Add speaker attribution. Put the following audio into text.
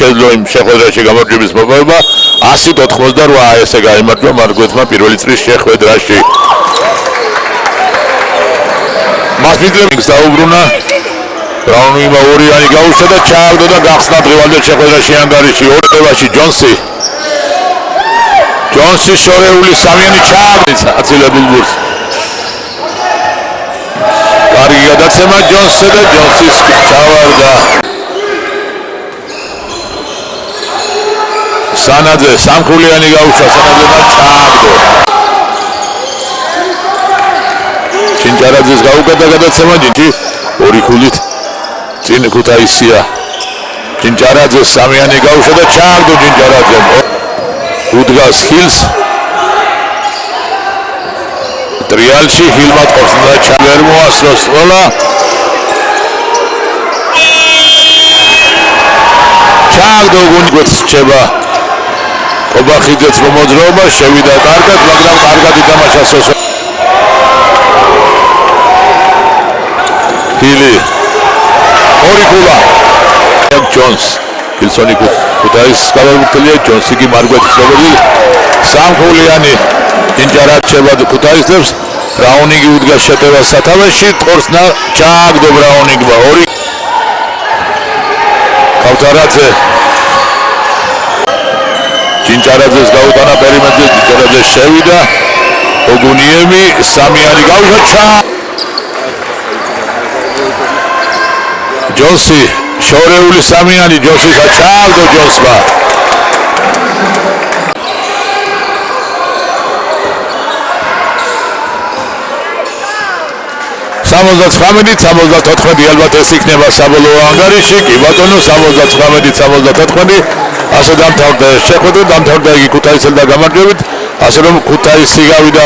Speaker 1: შეძლო იმ შეხვედრაში გამარჯვების მოპოვება 188 ესე გაიმარჯვა მარგვეთმა პირველი წრის შეხვედრაში. მას მიდრებს დაუბრუნა რაუნინგმა ორიანი გაუშვა და ჩააგდო და გახსნა დღევანდელ შეხვედრაში ანგარიში ორდევაში ჯონსი შორეული სამიანი ჩააგდო აცილებულ გულს. კარგი გადაცემა ჯონსზე და ჯონსის ჩავარდა. სანაძე სამხულიანი გაუშვა სანაძემ ჩააგდო. ჩინჭარაძეს გაუკეთა გადაცემა ჯინჯი ორი ქულით წინ ქუთაისია. ჩინჭარაძეს სამიანი გაუშვა და ჩააგდო ჩინჭარაძემ. უდგას ჰილს ტრიალში ჰილმა თორსნა ჩავერ მოასწროს ყველა ჩააგდო გუნდს რჩება ობახიძეც მომოძრაობა შევიდა კარგად მაგრამ კარგად ითამაშა სოსო ჰილი ორი ქულა ჯონს ჰილსონი ქუთაის კალერბურთელია ჯონსი კი მარგვეთის როგორი სამხულიანი ინჯარაჩება ქუთაისებს რაუნინგი უდგას შეტევას სათავეში თორსნა ჩააგდო რაუნინგმა ორი კავთარაძე ჩინჭარაძეს გაუტანა პერიმეტრზე ჩინჭარაძე შევიდა ოგუნიემი სამიანი გაუშვა ჯონსი შორეული სამიანი ჯონსისა ჩააგდო ჯონსმა 79-74 ალბათ ეს იქნება საბოლოო ანგარიში კი ბატონო 79-74 ასე დამთავრდა შეხვედრა დამთავრდა იგი ქუთაისელთა გამარჯვებით ასე რომ ქუთაისი გავიდა